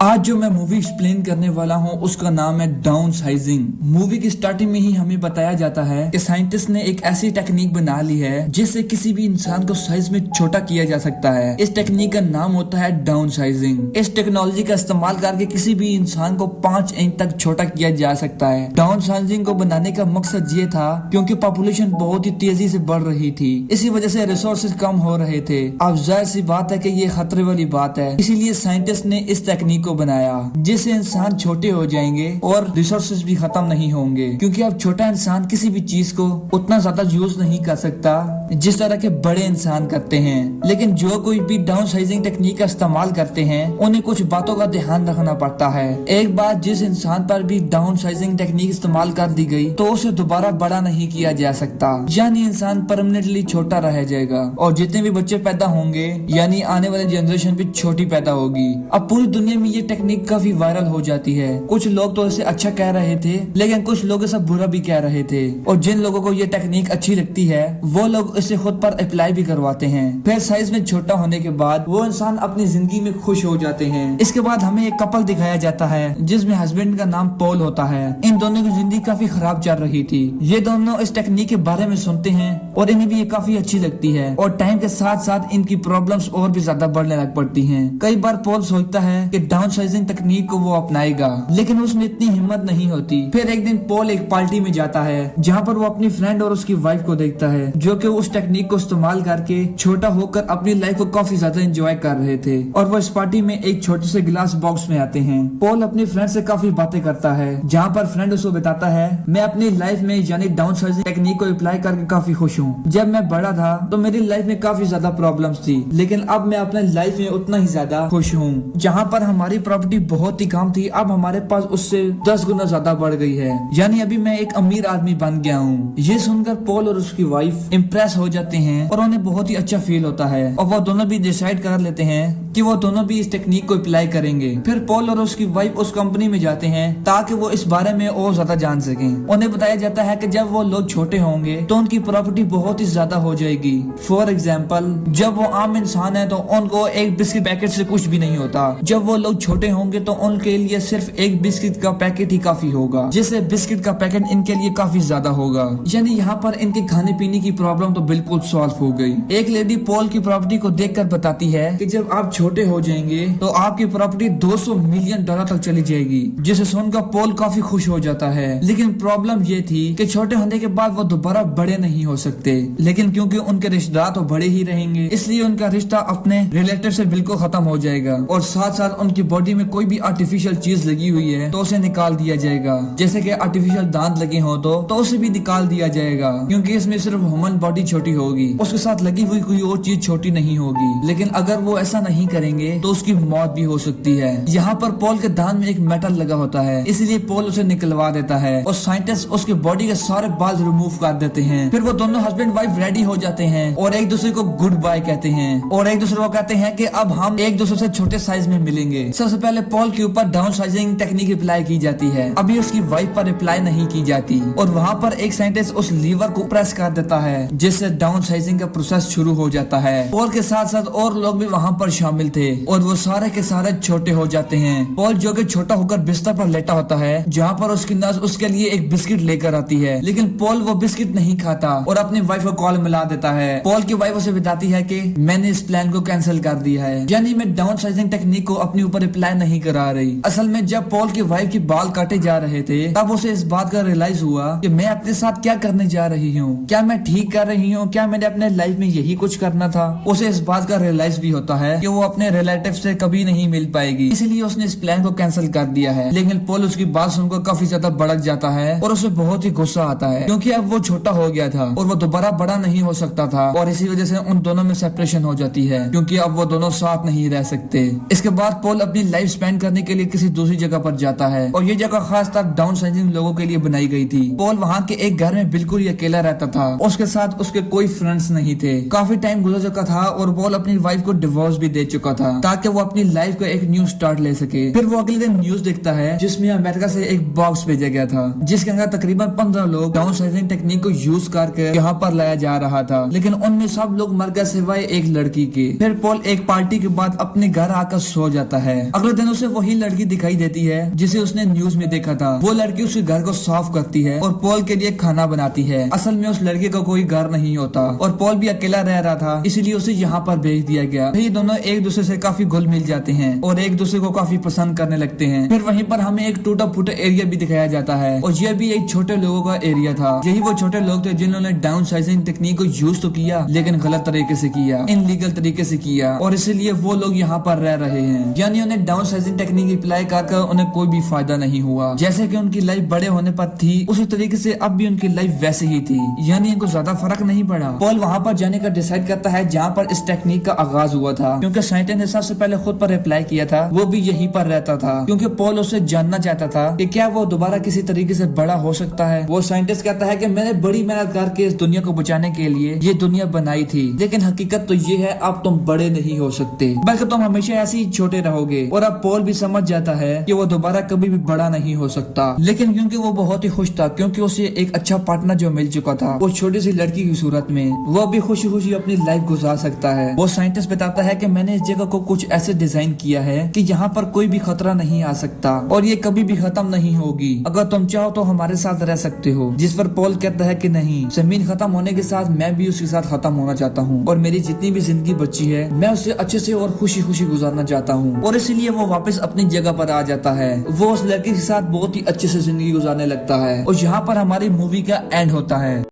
आज जो मैं मूवी एक्सप्लेन करने वाला हूँ उसका नाम है डाउन साइजिंग। मूवी की स्टार्टिंग में ही हमें बताया जाता है कि साइंटिस्ट ने एक ऐसी टेक्निक बना ली है जिससे किसी भी इंसान को साइज में छोटा किया जा सकता है। इस टेक्निक का नाम होता है डाउन साइजिंग। इस टेक्नोलॉजी का इस्तेमाल करके किसी भी इंसान को 5 इंच तक छोटा किया जा सकता है। डाउन साइजिंग को बनाने का मकसद ये था क्योंकि पॉपुलेशन बहुत ही तेजी से बढ़ रही थी, इसी वजह से रिसोर्सेज कम हो रहे थे। अब जाहिर सी बात है कि ये खतरे वाली बात है, इसीलिए साइंटिस्ट ने इस टेक्निक को बनाया जिससे इंसान छोटे हो जाएंगे और रिसोर्सेज भी खत्म नहीं होंगे, क्योंकि अब छोटा इंसान किसी भी चीज को उतना ज्यादा यूज नहीं कर सकता जिस तरह के बड़े इंसान करते हैं। लेकिन जो कोई भी डाउन साइजिंग टेक्निक का इस्तेमाल करते हैं उन्हें कुछ बातों का ध्यान रखना पड़ता है। एक बात, जिस इंसान पर भी डाउन साइजिंग टेक्निक इस्तेमाल कर दी गई तो उसे दोबारा बड़ा नहीं किया जा सकता, यानी इंसान परमानेंटली छोटा रह जाएगा और जितने भी बच्चे पैदा होंगे यानी आने वाली जनरेशन भी छोटी पैदा होगी। अब पूरी दुनिया में ये टेक्निक काफी वायरल हो जाती है। कुछ लोग तो इसे अच्छा कह रहे थे लेकिन कुछ लोग इसे बुरा भी कह रहे थे, और जिन लोगों को ये टेक्निक अच्छी लगती है वो लोग इसे खुद पर अप्लाई भी करवाते हैं। फिर साइज में छोटा होने के बाद वो इंसान अपनी जिंदगी में खुश हो जाते हैं। इसके बाद हमें एक कपल दिखाया जाता है जिसमें हस्बैंड का नाम पॉल होता है। इन दोनों की जिंदगी काफी खराब चल रही थी। ये दोनों इस टेक्निक के बारे में सुनते हैं और इन्हें भी ये काफी अच्छी लगती है, और टाइम के साथ साथ इनकी प्रॉब्लम्स और भी ज्यादा बढ़ने लग पड़ती हैं। कई बार पॉल सोचता है कि डाउन साइजिंग तकनीक को वो अपनाएगा, लेकिन उसमें इतनी हिम्मत नहीं होती। फिर एक दिन पॉल एक पार्टी में जाता है जहाँ पर वो अपनी फ्रेंड और उसकी वाइफ को देखता है जो कि उस टेक्निक को इस्तेमाल करके छोटा होकर अपनी लाइफ को काफी ज्यादा एंजॉय कर रहे थे। और वो इस पार्टी में एक छोटे से ग्लास बॉक्स में आते हैं। पॉल अपनी फ्रेंड से काफी बातें करता है जहाँ पर फ्रेंड उसको बताता है, मैं अपनी लाइफ में यानी डाउन साइजिंग टेक्निक को अप्लाई करके काफी खुश हूँ। जब मैं बड़ा था तो मेरी लाइफ में काफी ज्यादा प्रॉब्लम्स थी, लेकिन अब मैं अपने लाइफ में उतना ही ज्यादा खुश हूँ। जहाँ पर हमारी प्रॉपर्टी बहुत ही कम थी अब हमारे पास उससे 10 गुना ज्यादा बढ़ गई है, यानी अभी मैं एक अमीर आदमी बन गया हूँ। ये सुनकर पॉल और उसकी वाइफ इम्प्रेस हो जाते हैं और उन्हें बहुत ही अच्छा फील होता है, और वो दोनों भी डिसाइड कर लेते हैं कि वो दोनों भी इस टेक्निक को अप्लाई करेंगे। फिर पॉल और उसकी वाइफ उस कंपनी में जाते हैं ताकि वो इस बारे में और ज्यादा जान सकें। उन्हें बताया जाता है कि जब वो लोग छोटे होंगे तो उनकी प्रॉपर्टी बहुत ही ज्यादा हो जाएगी। फॉर एग्जाम्पल, जब वो आम इंसान है तो उनको एक बिस्किट पैकेट से कुछ भी नहीं होता। जब वो लोग छोटे होंगे तो उनके लिए सिर्फ एक बिस्किट का पैकेट ही काफी होगा, जिससे बिस्किट का पैकेट इनके लिए काफी ज्यादा होगा। यानी यहाँ पर इनके खाने पीने की प्रॉब्लम तो बिल्कुल सॉल्व हो गई। एक लेडी पॉल की प्रॉपर्टी को देखकर बताती है कि जब आप छोटे हो जाएंगे तो आपकी प्रॉपर्टी 200 मिलियन डॉलर तक चली जाएगी, जिसे सुनकर पॉल काफी खुश हो जाता है। लेकिन प्रॉब्लम ये थी कि छोटे होने के बाद वो दोबारा बड़े नहीं हो सकते, लेकिन क्योंकि उनके रिश्तेदार तो बड़े ही रहेंगे इसलिए उनका रिश्ता अपने रिलेटिव से बिल्कुल खत्म हो जाएगा, और साथ साथ उनकी बॉडी में कोई भी आर्टिफिशियल चीज लगी हुई है तो उसे निकाल दिया जाएगा। जैसे कि आर्टिफिशियल दांत लगे हो तो उसे भी निकाल दिया जाएगा, क्योंकि इसमें सिर्फ ह्यूमन बॉडी छोटी होगी, उसके साथ लगी हुई कोई और चीज छोटी नहीं होगी। लेकिन अगर वो ऐसा नहीं करेंगे तो उसकी मौत भी हो सकती है। यहाँ पर पॉल के दांत में एक मेटल लगा होता है, इसलिए पॉल उसे निकलवा देता है और साइंटिस्ट उसके बॉडी के सारे बाल रिमूव कर देते हैं। फिर वो दोनों हस्बैंड वाइफ रेडी हो जाते हैं और एक दूसरे को गुड बाय कहते हैं, और एक दूसरे को कहते हैं कि अब हम एक दूसरे से छोटे साइज में मिलेंगे। सबसे पहले पॉल के ऊपर डाउन साइजिंग टेक्निक अप्लाई की जाती है, अभी उसकी वाइफ पर अप्लाई नहीं की जाती, और वहाँ पर एक साइंटिस्ट उस लीवर को प्रेस कर देता है जिससे डाउन साइजिंग का प्रोसेस शुरू हो जाता है। पॉल के साथ साथ और लोग भी वहाँ पर शामिल थे और वो सारे के सारे छोटे हो जाते हैं। पॉल जो कि छोटा होकर बिस्तर पर लेटा होता है जहाँ पर उसकी नर्स उसके लिए एक बिस्किट लेकर आती है, लेकिन पॉल वो बिस्किट नहीं खाता और अपनी वाइफ को कॉल मिला देता है। पॉल की वाइफ उसे बताती है कि मैंने इस प्लान को कैंसिल कर दिया है, यानी मैं डाउन साइजिंग टेक्निक को अपने ऊपर अप्लाई नहीं करा रही। असल में जब पॉल की वाइफ के बाल काटे जा रहे थे तब उसे इस बात का रियलाइज हुआ कि मैं अपने साथ क्या करने जा रही हूँ, क्या मैं ठीक कर रही हूँ, क्या मैंने अपने लाइफ में यही कुछ करना था। उसे इस बात का रियलाइज भी होता है कि वो अपने रिलेटिव से कभी नहीं मिल पाएगी, इसीलिए उसने इस प्लान को कैंसिल कर दिया है। लेकिन पॉल उसकी बात सुनकर काफी ज्यादा भड़क जाता है और उसे बहुत ही गुस्सा आता है, क्योंकि अब वो छोटा हो गया था और वो दोबारा बड़ा नहीं हो सकता था, और इसी वजह से उन दोनों में सेपरेशन हो जाती है, क्योंकि अब वो दोनों साथ नहीं रह सकते। इसके बाद पॉल अपनी लाइफ स्पेंड करने के लिए किसी दूसरी जगह पर जाता है, और ये जगह खास तौर डाउन साइजिंग लोगों के लिए बनाई गई थी। पॉल वहाँ के एक घर में बिल्कुल ही अकेला रहता था, उसके साथ उसके उसके कोई फ्रेंड्स नहीं थे। काफी टाइम गुजर चुका था और पॉल अपनी वाइफ को डिवोर्स भी दे चुका था ताकि वो अपनी लाइफ को एक न्यू स्टार्ट ले सके। फिर वो अगले दिन न्यूज देखता है जिसमें अमेरिका से एक बॉक्स भेजा गया था जिसके अंदर तकरीबन 15 लोग डाउन साइजिंग टेक्निक को यूज करके यहाँ पर लाया जा रहा था, लेकिन उनमें सब लोग मर गए सिवाय एक लड़की के। फिर पॉल एक पार्टी के बाद अपने घर आकर सो जाता है। अगले दिन उसे वही लड़की दिखाई देती है जिसे उसने न्यूज में देखा था। वो लड़की उसके घर को साफ करती है और पॉल के लिए खाना बनाती है। असल में उस लड़के का कोई घर नहीं होता और पॉल भी अकेला रह रहा था, इसलिए उसे यहाँ पर भेज दिया गया। ये दोनों एक दूसरे से काफी घुल मिल जाते हैं और एक दूसरे को काफी पसंद करने लगते हैं। फिर वहीं पर हमें एक टूटा फूटा एरिया भी दिखाया जाता है और यह भी एक छोटे लोगों का एरिया था। यही वो छोटे लोग थे जिन्होंने डाउन साइजिंग टेक्निक को यूज तो किया लेकिन गलत तरीके से किया, इनलीगल तरीके से किया, और इसीलिए वो लोग यहाँ पर रह रहे हैं। यानी उन्हें डाउन साइजिंग टेक्निक अप्लाई कर उन्हें कोई भी फायदा नहीं हुआ। जैसे कि उनकी लाइफ बड़े होने पर थी उसी तरीके से अब भी उनकी लाइफ वैसे ही थी, यानी इनको ज्यादा फर्क नहीं पड़ा। पॉल वहाँ पर जाने का डिसाइड करता है जहाँ पर इस टेक्निक का आगाज हुआ था, क्योंकि साइंटिस्ट ने सबसे पहले खुद पर अप्लाई किया था, वो भी यहीं पर रहता था, क्योंकि पॉल उससे जानना चाहता था कि क्या वो दोबारा किसी तरीके से बड़ा हो सकता है। वो साइंटिस्ट कहता है कि मैंने बड़ी मेहनत करके इस दुनिया को बचाने के लिए ये दुनिया बनाई थी, लेकिन हकीकत तो ये है अब तुम बड़े नहीं हो सकते, बल्कि तुम हमेशा ऐसे ही छोटे रहोगे। और अब पॉल भी समझ जाता है कि वो दोबारा कभी भी बड़ा नहीं हो सकता, लेकिन क्योंकि वो बहुत ही खुश था, क्योंकि उसे एक अच्छा पार्टनर जो मिल चुका था वो छोटी सी लड़की की सूरत में, वो भी खुशी खुशी अपनी लाइफ गुजार सकता है। वो साइंटिस्ट बताता है कि मैंने इस जगह को कुछ ऐसे डिजाइन किया है कि यहाँ पर कोई भी खतरा नहीं आ सकता और ये कभी भी खत्म नहीं होगी। अगर तुम चाहो तो हमारे साथ रह सकते हो। जिस पर पॉल कहता है कि नहीं, जमीन खत्म होने के साथ मैं भी उसके साथ खत्म होना चाहता हूँ और मेरी जितनी भी जिंदगी बची है मैं उसे अच्छे से और खुशी खुशी गुजारना चाहता हूँ। और इसलिए वो वापस अपनी जगह पर आ जाता है। वो उस लड़की के साथ बहुत ही अच्छे से जिंदगी गुजारने लगता है और यहाँ पर हमारी मूवी का एंड होता है।